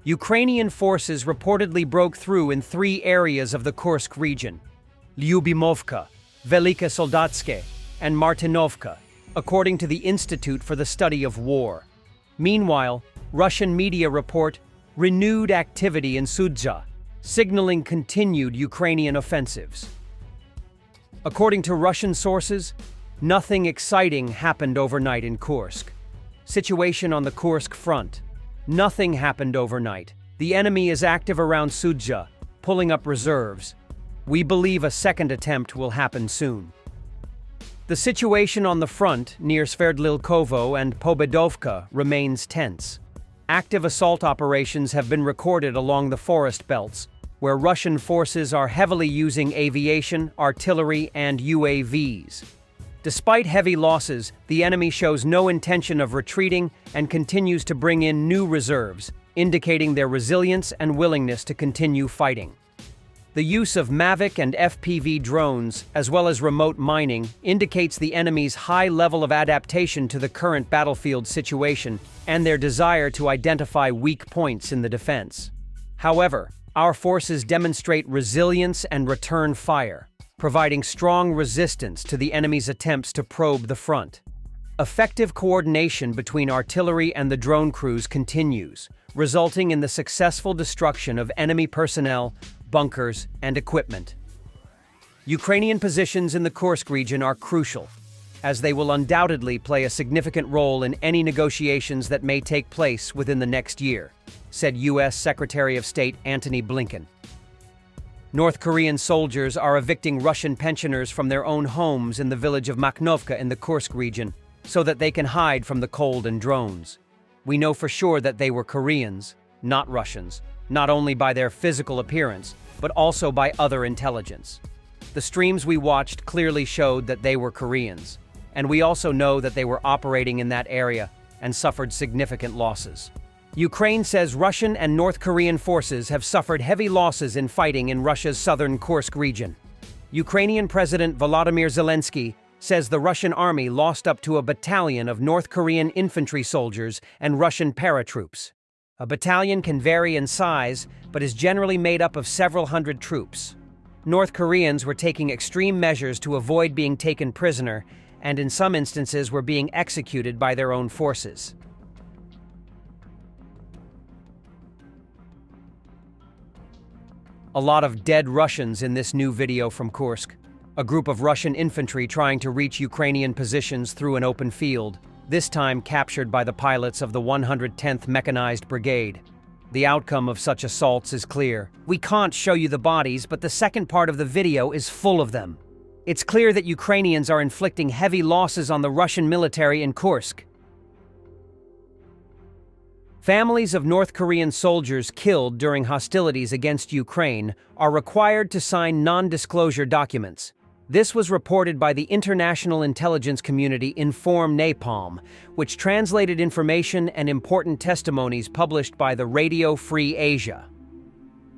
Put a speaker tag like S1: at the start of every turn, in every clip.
S1: Ukrainian forces reportedly broke through in 3 areas of the Kursk region: Lyubimovka, Velike Soldatske, and Martinovka, according to the Institute for the Study of War. Meanwhile, Russian media report renewed activity in Sudzha, signaling continued Ukrainian offensives. According to Russian sources, nothing exciting happened overnight in Kursk. Situation on the Kursk front. Nothing happened overnight. The enemy is active around Sudzha, pulling up reserves. We believe a second attempt will happen soon. The situation on the front near Sverdlivkovo and Pobedovka remains tense. Active assault operations have been recorded along the forest belts, where Russian forces are heavily using aviation, artillery, and UAVs. Despite heavy losses, the enemy shows no intention of retreating and continues to bring in new reserves, indicating their resilience and willingness to continue fighting. The use of Mavic and FPV drones, as well as remote mining, indicates the enemy's high level of adaptation to the current battlefield situation and their desire to identify weak points in the defense. However, our forces demonstrate resilience and return fire, providing strong resistance to the enemy's attempts to probe the front. Effective coordination between artillery and the drone crews continues, resulting in the successful destruction of enemy personnel, bunkers, and equipment. Ukrainian positions in the Kursk region are crucial, as they will undoubtedly play a significant role in any negotiations that may take place within the next year, said U.S. Secretary of State Antony Blinken. North Korean soldiers are evicting Russian pensioners from their own homes in the village of Makhnovka in the Kursk region so that they can hide from the cold and drones. We know for sure that they were Koreans, not Russians, not only by their physical appearance, but also by other intelligence. The streams we watched clearly showed that they were Koreans, and we also know that they were operating in that area and suffered significant losses. Ukraine says Russian and North Korean forces have suffered heavy losses in fighting in Russia's southern Kursk region. Ukrainian President Volodymyr Zelensky says the Russian army lost up to a battalion of North Korean infantry soldiers and Russian paratroops. A battalion can vary in size, but is generally made up of several hundred troops. North Koreans were taking extreme measures to avoid being taken prisoner, and in some instances were being executed by their own forces. A lot of dead Russians in this new video from Kursk. A group of Russian infantry trying to reach Ukrainian positions through an open field, this time captured by the pilots of the 110th Mechanized Brigade. The outcome of such assaults is clear. We can't show you the bodies, but the second part of the video is full of them. It's clear that Ukrainians are inflicting heavy losses on the Russian military in Kursk. Families of North Korean soldiers killed during hostilities against Ukraine are required to sign non-disclosure documents. This was reported by the international intelligence community Inform Napalm, which translated information and important testimonies published by the Radio Free Asia.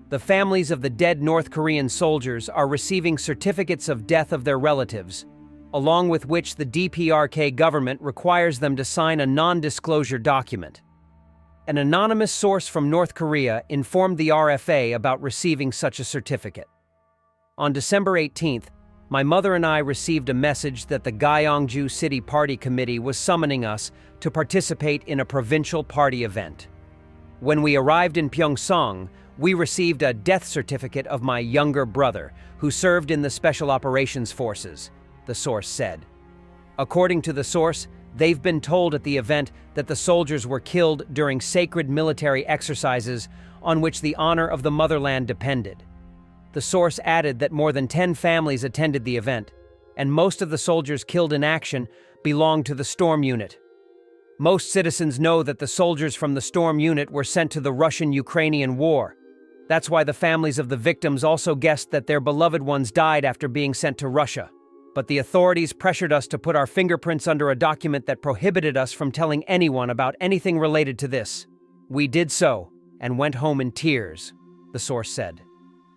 S1: The families of the dead North Korean soldiers are receiving certificates of death of their relatives, along with which the DPRK government requires them to sign a non-disclosure document. An anonymous source from North Korea informed the RFA about receiving such a certificate. On December 18th, my mother and I received a message that the Gyeongju City Party Committee was summoning us to participate in a provincial party event. When we arrived in Pyeongchang, we received a death certificate of my younger brother, who served in the Special Operations Forces, the source said. According to the source, they've been told at the event that the soldiers were killed during sacred military exercises on which the honor of the motherland depended. The source added that more than 10 families attended the event, and most of the soldiers killed in action belonged to the Storm Unit. Most citizens know that the soldiers from the Storm Unit were sent to the Russian-Ukrainian War. That's why the families of the victims also guessed that their beloved ones died after being sent to Russia. But the authorities pressured us to put our fingerprints under a document that prohibited us from telling anyone about anything related to this. We did so, and went home in tears, the source said.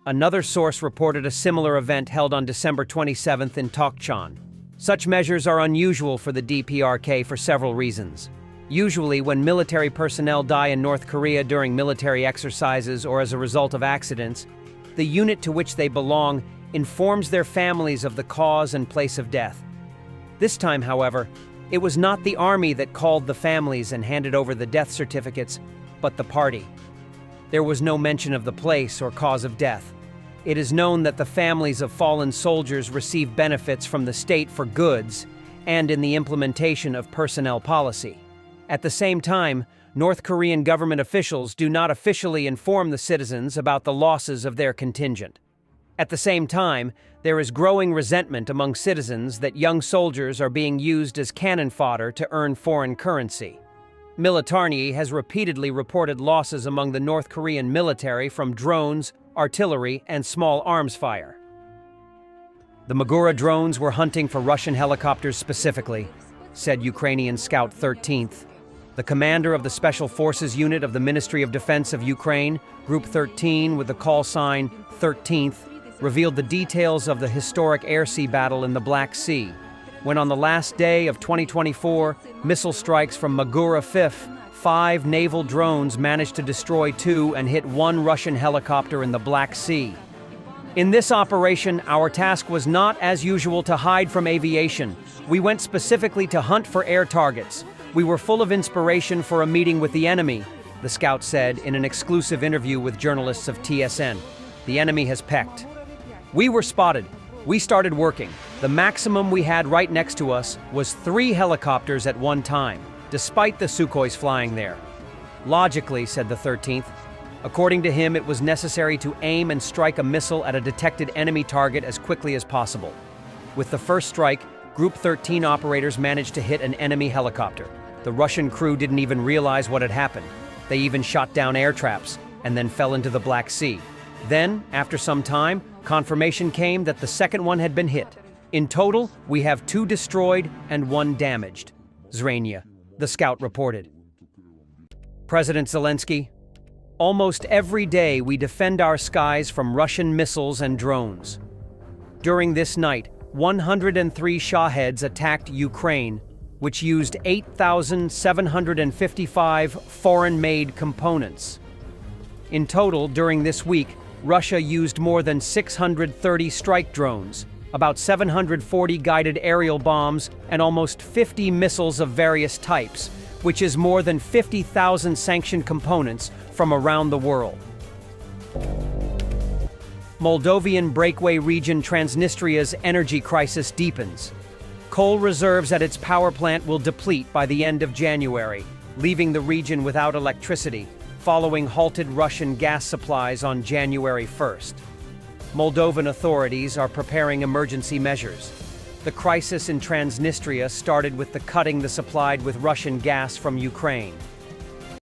S1: Another source reported a similar event held on December 27th in Tokchan. Such measures are unusual for the DPRK for several reasons. Usually, when military personnel die in North Korea during military exercises or as a result of accidents, the unit to which they belong informs their families of the cause and place of death. This time, however, it was not the army that called the families and handed over the death certificates, but the party. There was no mention of the place or cause of death. It is known that the families of fallen soldiers receive benefits from the state for goods and in the implementation of personnel policy. At the same time, North Korean government officials do not officially inform the citizens about the losses of their contingent. At the same time, there is growing resentment among citizens that young soldiers are being used as cannon fodder to earn foreign currency. Militarny has repeatedly reported losses among the North Korean military from drones, artillery, and small arms fire. The Magura drones were hunting for Russian helicopters specifically, said Ukrainian Scout 13th. The commander of the Special Forces Unit of the Ministry of Defense of Ukraine, Group 13 with the call sign 13th, revealed the details of the historic air-sea battle in the Black Sea, when on the last day of 2024, missile strikes from Magura 5th, 5 naval drones managed to destroy 2 and hit 1 Russian helicopter in the Black Sea. In this operation, our task was not, as usual, to hide from aviation. We went specifically to hunt for air targets. We were full of inspiration for a meeting with the enemy, the scout said in an exclusive interview with journalists of TSN. The enemy has pecked. We were spotted. We started working. The maximum we had right next to us was 3 helicopters at one time, despite the Sukhois flying there. Logically, said the 13th, according to him, it was necessary to aim and strike a missile at a detected enemy target as quickly as possible. With the first strike, Group 13 operators managed to hit an enemy helicopter. The Russian crew didn't even realize what had happened. They even shot down air traps and then fell into the Black Sea. Then, after some time, confirmation came that the second one had been hit. In total, we have 2 destroyed and 1 damaged. Zrania, the scout reported. President Zelensky, almost every day we defend our skies from Russian missiles and drones. During this night, 103 Shaheds attacked Ukraine, which used 8,755 foreign-made components. In total, during this week, Russia used more than 630 strike drones, about 740 guided aerial bombs, and almost 50 missiles of various types, which is more than 50,000 sanctioned components from around the world. Moldovan breakaway region Transnistria's energy crisis deepens. Coal reserves at its power plant will deplete by the end of January, leaving the region without electricity, following halted Russian gas supplies on January 1st. Moldovan authorities are preparing emergency measures. The crisis in Transnistria started with the cutting the supplied with Russian gas from Ukraine.